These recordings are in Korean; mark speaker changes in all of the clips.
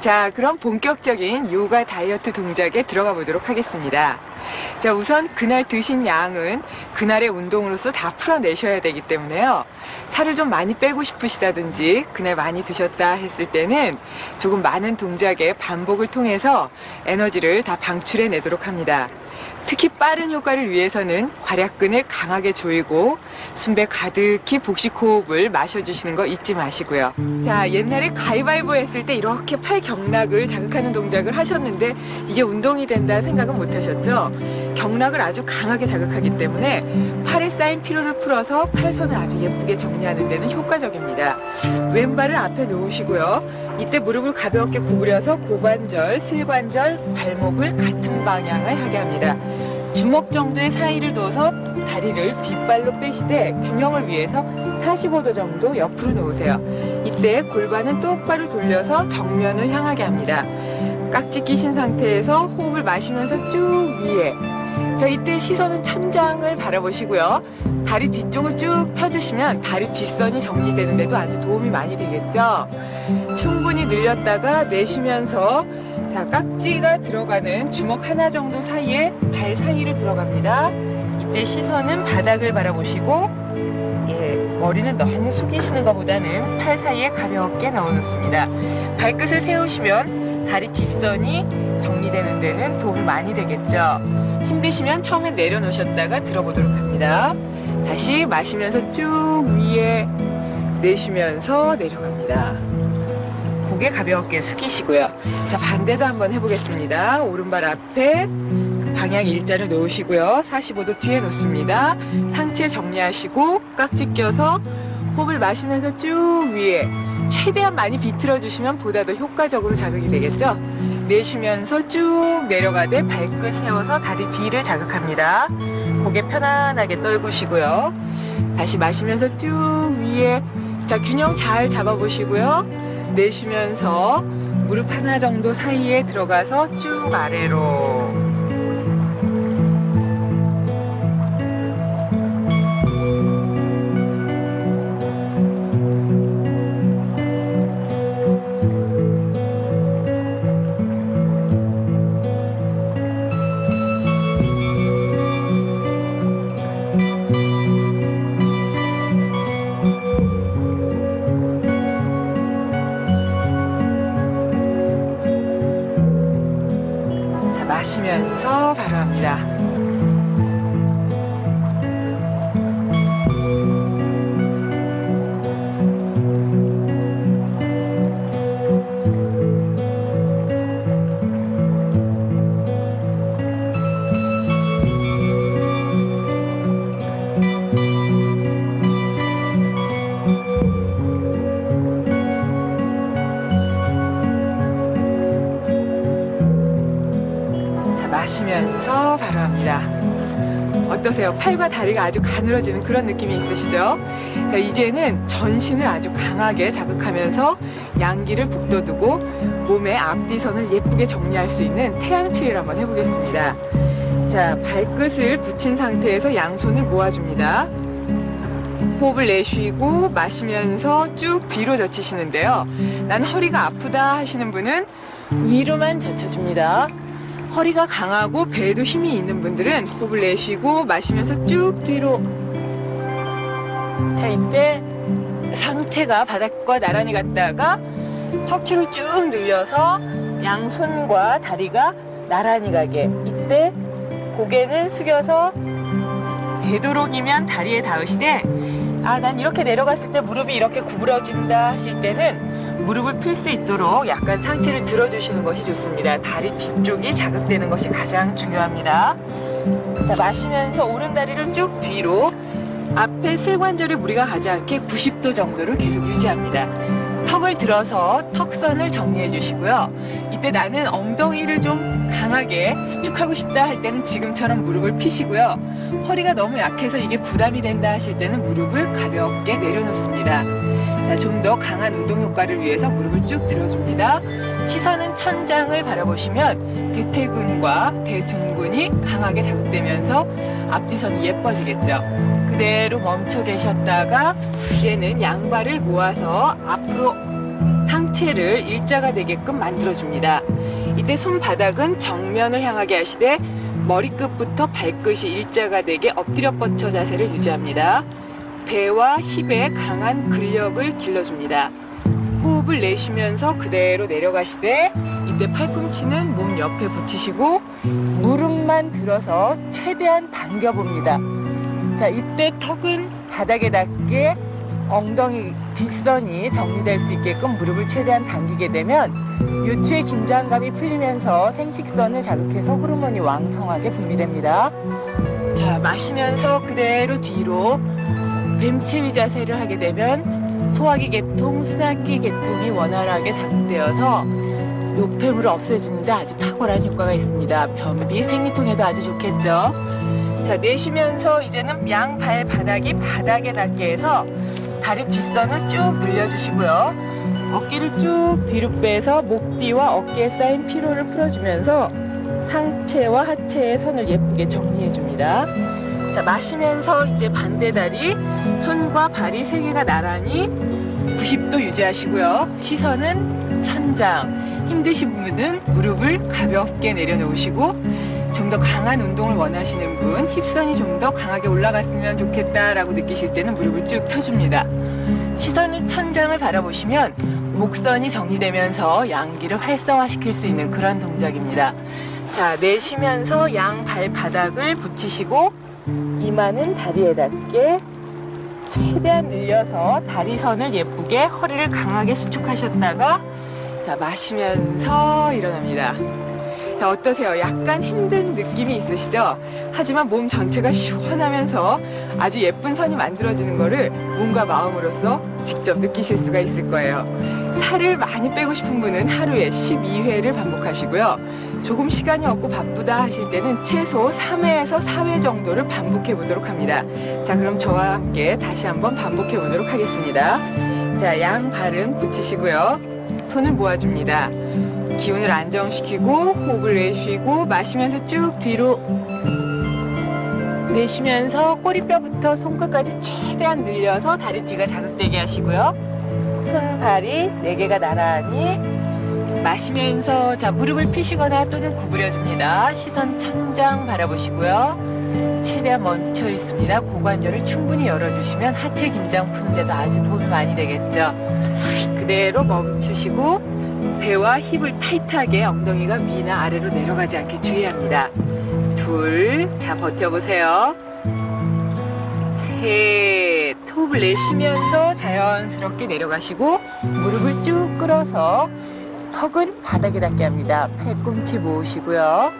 Speaker 1: 자, 그럼 본격적인 요가 다이어트 동작에 들어가 보도록 하겠습니다. 자, 우선 그날 드신 양은 그날의 운동으로서 다 풀어내셔야 되기 때문에요. 살을 좀 많이 빼고 싶으시다든지 그날 많이 드셨다 했을 때는 조금 많은 동작의 반복을 통해서 에너지를 다 방출해 내도록 합니다. 특히 빠른 효과를 위해서는 괄약근을 강하게 조이고 숨배 가득히 복식 호흡을 마셔주시는 거 잊지 마시고요. 자, 옛날에 가위바위보 했을 때 이렇게 팔 경락을 자극하는 동작을 하셨는데 이게 운동이 된다 생각은 못 하셨죠? 경락을 아주 강하게 자극하기 때문에 팔에 쌓인 피로를 풀어서 팔선을 아주 예쁘게 정리하는 데는 효과적입니다. 왼발을 앞에 놓으시고요. 이때 무릎을 가볍게 구부려서 고관절, 슬관절, 발목을 같은 방향을 하게 합니다. 주먹 정도의 사이를 둬서 다리를 뒷발로 빼시되 균형을 위해서 45도 정도 옆으로 놓으세요. 이때 골반은 똑바로 돌려서 정면을 향하게 합니다. 깍지 끼신 상태에서 호흡을 마시면서 쭉 위에. 자, 이때 시선은 천장을 바라보시고요. 다리 뒤쪽을 쭉 펴주시면 다리 뒷선이 정리되는 데도 아주 도움이 많이 되겠죠. 충분히 늘렸다가 내쉬면서 자, 깍지가 들어가는 주먹 하나 정도 사이에 발 사이로 들어갑니다. 이때 시선은 바닥을 바라보시고 머리는 너무 숙이시는 것보다는 팔 사이에 가볍게 넣어놓습니다. 발끝을 세우시면 다리 뒷선이 정리되는 데는 도움이 많이 되겠죠. 힘드시면 처음에 내려놓으셨다가 들어보도록 합니다. 다시 마시면서 쭉 위에 내쉬면서 내려갑니다. 고개 가볍게 숙이시고요. 자, 반대도 한번 해보겠습니다. 오른발 앞에 방향 일자로 놓으시고요. 45도 뒤에 놓습니다. 상체 정리하시고 깍지 껴서 호흡을 마시면서 쭉 위에 최대한 많이 비틀어 주시면 보다 더 효과적으로 자극이 되겠죠. 내쉬면서 쭉 내려가되 발끝 세워서 다리 뒤를 자극합니다. 고개 편안하게 떨구시고요. 다시 마시면서 쭉 위에 자, 균형 잘 잡아보시고요. 내쉬면서 무릎 하나 정도 사이에 들어가서 쭉 아래로. 마시면서 바로 합니다. 마시면서 바로 합니다. 어떠세요? 팔과 다리가 아주 가늘어지는 그런 느낌이 있으시죠? 자, 이제는 전신을 아주 강하게 자극하면서 양기를 북돋우고 몸의 앞뒤선을 예쁘게 정리할 수 있는 태양체를 한번 해보겠습니다. 자, 발끝을 붙인 상태에서 양손을 모아줍니다. 호흡을 내쉬고 마시면서 쭉 뒤로 젖히시는데요. 난 허리가 아프다 하시는 분은 위로만 젖혀줍니다. 허리가 강하고 배에도 힘이 있는 분들은 호흡을 내쉬고 마시면서 쭉 뒤로. 자, 이때 상체가 바닥과 나란히 갔다가 척추를 쭉 늘려서 양손과 다리가 나란히 가게. 이때 고개는 숙여서 되도록이면 다리에 닿으시되 난 이렇게 내려갔을 때 무릎이 이렇게 구부러진다 하실 때는 무릎을 필 수 있도록 약간 상체를 들어주시는 것이 좋습니다. 다리 뒤쪽이 자극되는 것이 가장 중요합니다. 자, 마시면서 오른 다리를 쭉 뒤로 앞에 슬관절에 무리가 가지 않게 90도 정도를 계속 유지합니다. 턱을 들어서 턱선을 정리해 주시고요. 이때 나는 엉덩이를 좀 강하게 수축하고 싶다 할 때는 지금처럼 무릎을 피시고요. 허리가 너무 약해서 이게 부담이 된다 하실 때는 무릎을 가볍게 내려놓습니다. 자, 좀 더 강한 운동 효과를 위해서 무릎을 쭉 들어줍니다. 시선은 천장을 바라보시면 대퇴근과 대둔근이 강하게 자극되면서 앞뒤선이 예뻐지겠죠. 그대로 멈춰 계셨다가 이제는 양발을 모아서 앞으로 상체 하체를 일자가 되게끔 만들어줍니다. 이때 손바닥은 정면을 향하게 하시되 머리끝부터 발끝이 일자가 되게 엎드려 뻗쳐 자세를 유지합니다. 배와 힙에 강한 근력을 길러줍니다. 호흡을 내쉬면서 그대로 내려가시되 이때 팔꿈치는 몸 옆에 붙이시고 무릎만 들어서 최대한 당겨봅니다. 자, 이때 턱은 바닥에 닿게 엉덩이 뒷선이 정리될 수 있게끔 무릎을 최대한 당기게 되면 요추의 긴장감이 풀리면서 생식선을 자극해서 호르몬이 왕성하게 분비됩니다. 자, 마시면서 그대로 뒤로 뱀체위 자세를 하게 되면 소화기 계통, 순환기 계통이 원활하게 자극되어서 노폐물을 없애주는데 아주 탁월한 효과가 있습니다. 변비, 생리통에도 아주 좋겠죠. 자, 내쉬면서 이제는 양 발바닥이 바닥에 닿게 해서 다리 뒷선을 쭉 늘려주시고요. 어깨를 쭉 뒤로 빼서 목 뒤와 어깨에 쌓인 피로를 풀어주면서 상체와 하체의 선을 예쁘게 정리해줍니다. 자, 마시면서 이제 반대 다리, 손과 발이 세 개가 나란히 90도 유지하시고요. 시선은 천장. 힘드신 분은 무릎을 가볍게 내려놓으시고 좀 더 강한 운동을 원하시는 분, 힙선이 좀 더 강하게 올라갔으면 좋겠다라고 느끼실 때는 무릎을 쭉 펴줍니다. 시선을 천장을 바라보시면 목선이 정리되면서 양기를 활성화시킬 수 있는 그런 동작입니다. 자, 내쉬면서 양 발바닥을 붙이시고 이마는 다리에 닿게 최대한 늘려서 다리선을 예쁘게 허리를 강하게 수축하셨다가 자, 마시면서 일어납니다. 자, 어떠세요? 약간 힘든 느낌이 있으시죠? 하지만 몸 전체가 시원하면서 아주 예쁜 선이 만들어지는 거를 몸과 마음으로써 직접 느끼실 수가 있을 거예요. 살을 많이 빼고 싶은 분은 하루에 12회를 반복하시고요. 조금 시간이 없고 바쁘다 하실 때는 최소 3회에서 4회 정도를 반복해 보도록 합니다. 자, 그럼 저와 함께 다시 한번 반복해 보도록 하겠습니다. 자, 양 발은 붙이시고요. 손을 모아줍니다. 기운을 안정시키고 호흡을 내쉬고 마시면서 쭉 뒤로 내쉬면서 꼬리뼈부터 손끝까지 최대한 늘려서 다리 뒤가 자극되게 하시고요. 손, 발이 4개가 나란히 마시면서 자, 무릎을 펴시거나 또는 구부려줍니다. 시선 천장 바라보시고요. 최대한 멈춰 있습니다. 고관절을 충분히 열어주시면 하체 긴장 푸는데도 아주 도움이 많이 되겠죠. 그대로 멈추시고 배와 힙을 타이트하게 엉덩이가 위나 아래로 내려가지 않게 주의합니다. 둘, 자, 버텨보세요. 셋, 호흡을 내쉬면서 자연스럽게 내려가시고 무릎을 쭉 끌어서 턱은 바닥에 닿게 합니다. 팔꿈치 모으시고요.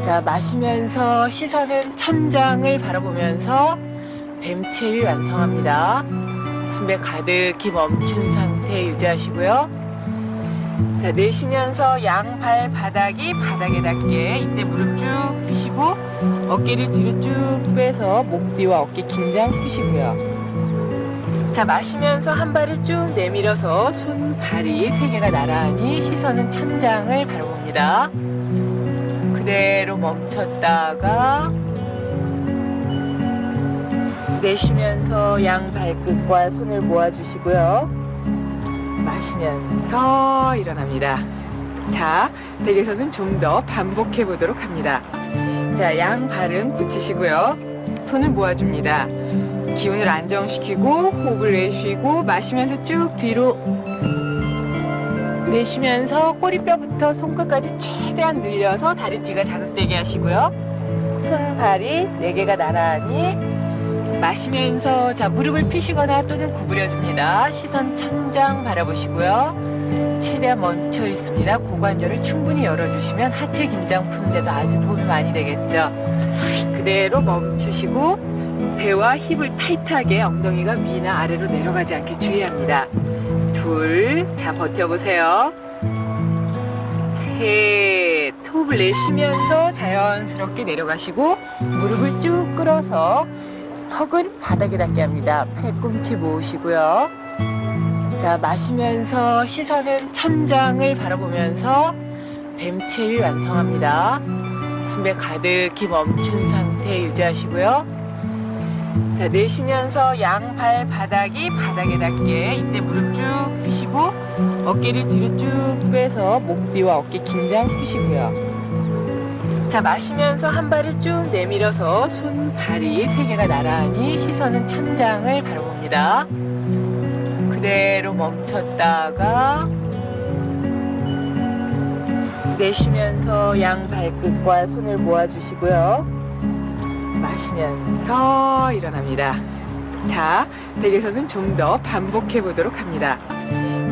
Speaker 1: 자, 마시면서 시선은 천장을 바라보면서 뱀체위 완성합니다. 숨배 가득히 멈춘 상태 유지하시고요. 자, 내쉬면서 양발 바닥이 바닥에 닿게 이때 무릎 쭉 펴시고 어깨를 뒤로 쭉 빼서 목 뒤와 어깨 긴장 푸시고요. 자, 마시면서 한 발을 쭉 내밀어서 손, 발이 3개가 나란히 시선은 천장을 바라봅니다. 그대로 멈췄다가 내쉬면서 양 발끝과 손을 모아주시고요. 마시면서 일어납니다. 자, 댁에서는 좀 더 반복해 보도록 합니다. 자, 양 발은 붙이시고요. 손을 모아줍니다. 기운을 안정시키고 호흡을 내쉬고 마시면서 쭉 뒤로 내쉬면서 꼬리뼈부터 손끝까지 최대한 늘려서 다리 뒤가 자극되게 하시고요. 손, 발이 4개가 나란히 마시면서 자, 무릎을 펴시거나 또는 구부려줍니다. 시선 천장 바라보시고요. 최대한 멈춰 있습니다. 고관절을 충분히 열어주시면 하체 긴장 푸는데도 아주 도움이 많이 되겠죠. 그대로 멈추시고 배와 힙을 타이트하게 엉덩이가 위나 아래로 내려가지 않게 주의합니다. 둘, 자, 버텨보세요. 셋, 호흡을 내쉬면서 자연스럽게 내려가시고 무릎을 쭉 끌어서 턱은 바닥에 닿게 합니다. 팔꿈치 모으시고요. 자, 마시면서 시선은 천장을 바라보면서 뱀체위 완성합니다. 숨배 가득히 멈춘 상태 유지하시고요. 자, 내쉬면서 양발 바닥이 바닥에 닿게 이때 무릎 쭉 펴시고 어깨를 뒤로 쭉 빼서 목 뒤와 어깨 긴장 푸시고요. 자, 마시면서 한 발을 쭉 내밀어서 손, 발이 세 개가 나란히 시선은 천장을 바라봅니다. 그대로 멈췄다가 내쉬면서 양 발끝과 손을 모아주시고요. 마시면서 일어납니다. 자, 댁에서는 좀 더 반복해 보도록 합니다.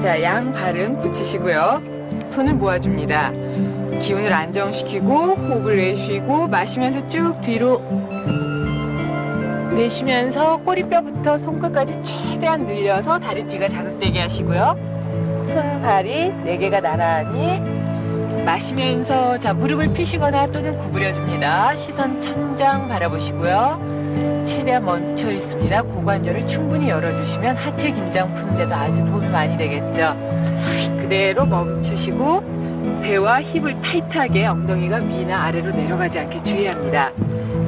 Speaker 1: 자, 양 발은 붙이시고요. 손을 모아줍니다. 기운을 안정시키고 호흡을 내쉬고 마시면서 쭉 뒤로 내쉬면서 꼬리뼈부터 손끝까지 최대한 늘려서 다리 뒤가 자극되게 하시고요. 손, 발이 4개가 나란히 마시면서 자, 무릎을 펴시거나 또는 구부려줍니다. 시선 천장 바라보시고요. 최대한 멈춰 있습니다. 고관절을 충분히 열어주시면 하체 긴장 푸는데도 아주 도움이 많이 되겠죠. 그대로 멈추시고 배와 힙을 타이트하게 엉덩이가 위나 아래로 내려가지 않게 주의합니다.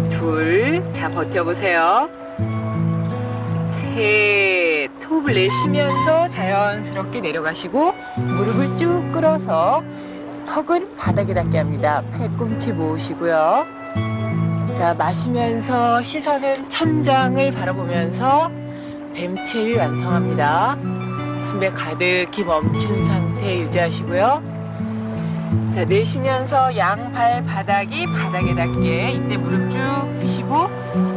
Speaker 1: 둘, 자, 버텨보세요. 셋, 호흡을 내쉬면서 자연스럽게 내려가시고 무릎을 쭉 끌어서 턱은 바닥에 닿게 합니다. 팔꿈치 모으시고요. 자, 마시면서 시선은 천장을 바라보면서 뱀체위 완성합니다. 숨배 가득히 멈춘 상태 유지하시고요. 자, 내쉬면서 양발 바닥이 바닥에 닿게 이때 무릎 쭉 펴시고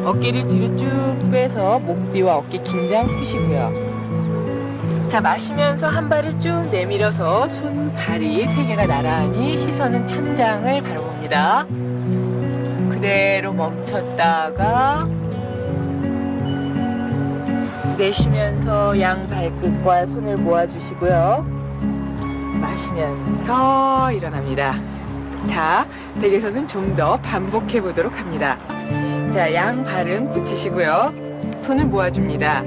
Speaker 1: 어깨를 뒤로 쭉 빼서 목 뒤와 어깨 긴장 푸시고요. 자, 마시면서 한 발을 쭉 내밀어서 손, 발이 3개가 나란히 시선은 천장을 바라봅니다. 그대로 멈췄다가 내쉬면서 양 발끝과 손을 모아주시고요. 마시면서 일어납니다. 자, 댁에서는 좀 더 반복해 보도록 합니다. 자, 양 발은 붙이시고요. 손을 모아줍니다.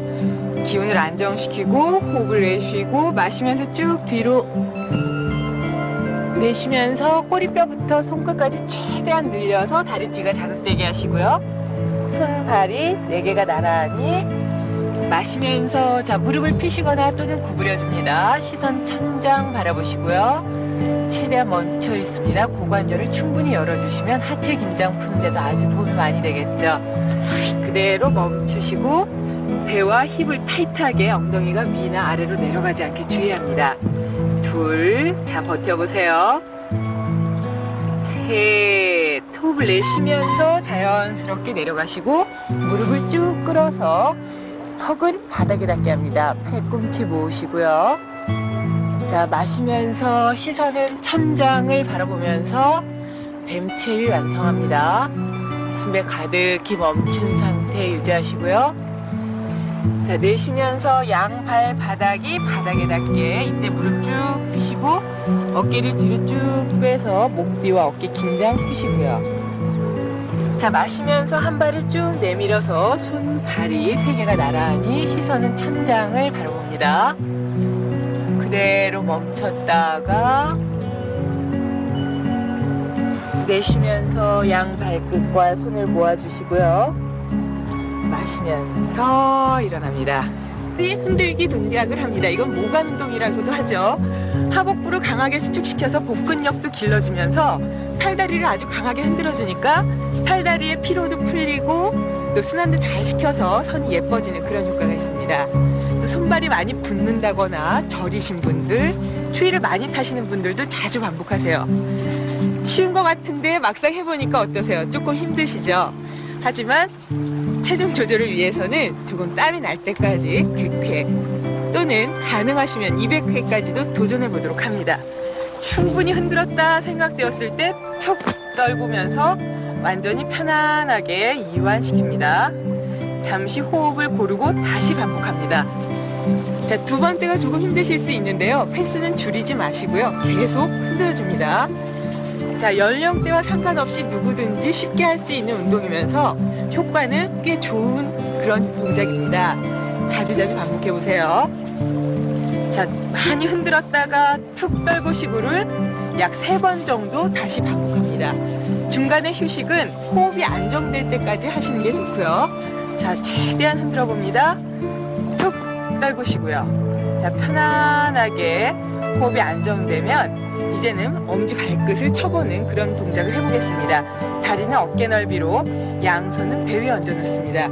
Speaker 1: 기운을 안정시키고 호흡을 내쉬고 마시면서 쭉 뒤로 내쉬면서 꼬리뼈부터 손끝까지 최대한 늘려서 다리 뒤가 자극되게 하시고요. 손, 발이 4개가 나란히 마시면서 자, 무릎을 펴시거나 또는 구부려줍니다. 시선 천장 바라보시고요. 최대한 멈춰 있습니다. 고관절을 충분히 열어주시면 하체 긴장 푸는데도 아주 도움이 많이 되겠죠. 그대로 멈추시고 배와 힙을 타이트하게 엉덩이가 위나 아래로 내려가지 않게 주의합니다. 둘, 자, 버텨보세요. 셋, 호흡을 내쉬면서 자연스럽게 내려가시고 무릎을 쭉 끌어서 턱은 바닥에 닿게 합니다. 팔꿈치 모으시고요. 자, 마시면서 시선은 천장을 바라보면서 뱀체위 완성합니다. 숨배 가득히 멈춘 상태 유지하시고요. 자, 내쉬면서 양발 바닥이 바닥에 닿게 이때 무릎 쭉 펴시고 어깨를 뒤로 쭉 빼서 목 뒤와 어깨 긴장 푸시고요. 자, 마시면서 한 발을 쭉 내밀어서 손, 발이 3개가 나란히 시선은 천장을 바라봅니다. 그대로 멈췄다가 내쉬면서 양 발끝과 손을 모아주시고요. 마시면서 일어납니다. 흔들기 동작을 합니다. 이건 모관 운동이라고도 하죠. 하복부를 강하게 수축시켜서 복근력도 길러주면서 팔다리를 아주 강하게 흔들어주니까 팔다리의 피로도 풀리고 또 순환도 잘 시켜서 선이 예뻐지는 그런 효과가 있습니다. 또 손발이 많이 붓는다거나 저리신 분들, 추위를 많이 타시는 분들도 자주 반복하세요. 쉬운 것 같은데 막상 해보니까 어떠세요? 조금 힘드시죠? 하지만 체중 조절을 위해서는 조금 땀이 날 때까지 100회 또는 가능하시면 200회까지도 도전해 보도록 합니다. 충분히 흔들었다 생각되었을 때 툭 떨구면서 완전히 편안하게 이완시킵니다. 잠시 호흡을 고르고 다시 반복합니다. 자, 2번째가 조금 힘드실 수 있는데요. 횟수는 줄이지 마시고요. 계속 흔들어줍니다. 자, 연령대와 상관없이 누구든지 쉽게 할 수 있는 운동이면서 효과는 꽤 좋은 그런 동작입니다. 자주자주 반복해보세요. 자, 많이 흔들었다가 툭 떨고 식으를 약 3번 정도 다시 반복합니다. 중간에 휴식은 호흡이 안정될 때까지 하시는 게 좋고요. 자, 최대한 흔들어 봅니다. 툭 떨구시고요. 자, 편안하게 호흡이 안정되면 이제는 엄지 발끝을 쳐보는 그런 동작을 해보겠습니다. 다리는 어깨 넓이로, 양손은 배 위에 얹어 놓습니다.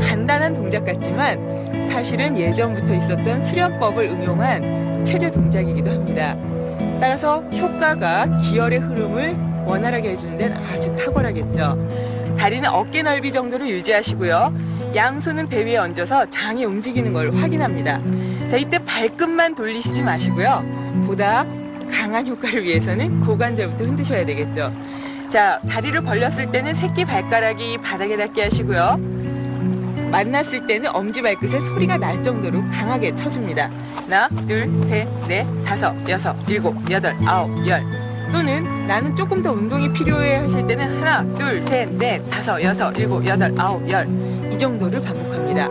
Speaker 1: 간단한 동작 같지만 사실은 예전부터 있었던 수련법을 응용한 체조 동작이기도 합니다. 따라서 효과가 기혈의 흐름을 원활하게 해주는 데는 아주 탁월하겠죠. 다리는 어깨 넓이 정도로 유지하시고요. 양손은 배 위에 얹어서 장이 움직이는 걸 확인합니다. 자, 이때 발끝만 돌리시지 마시고요. 보다 강한 효과를 위해서는 고관절부터 흔드셔야 되겠죠. 자, 다리를 벌렸을 때는 새끼 발가락이 바닥에 닿게 하시고요. 만났을 때는 엄지발끝에 소리가 날 정도로 강하게 쳐줍니다. 하나, 둘, 셋, 넷, 다섯, 여섯, 일곱, 여덟, 아홉, 열. 또는 나는 조금 더 운동이 필요해 하실 때는 하나, 둘, 셋, 넷, 다섯, 여섯, 일곱, 여덟, 아홉, 열. 이 정도를 반복합니다.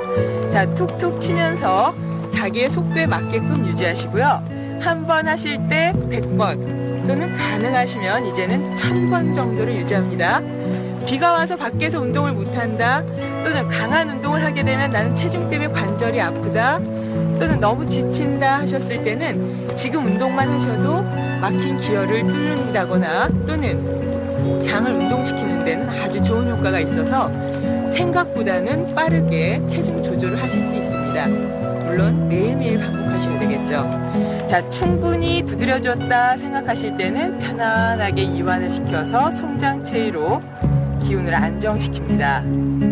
Speaker 1: 자, 툭툭 치면서 자기의 속도에 맞게끔 유지하시고요. 한 번 하실 때 100번 또는 가능하시면 이제는 1000번 정도를 유지합니다. 비가 와서 밖에서 운동을 못한다, 또는 강한 운동을 하게 되면 나는 체중 때문에 관절이 아프다, 또는 너무 지친다 하셨을 때는 지금 운동만 하셔도 막힌 기혈을 뚫는다거나 또는 장을 운동시키는 데는 아주 좋은 효과가 있어서 생각보다는 빠르게 체중 조절을 하실 수 있습니다. 물론 매일매일 반복하셔야 되겠죠. 자, 충분히 두드려줬다 생각하실 때는 편안하게 이완을 시켜서 송장체위로 기운을 안정시킵니다.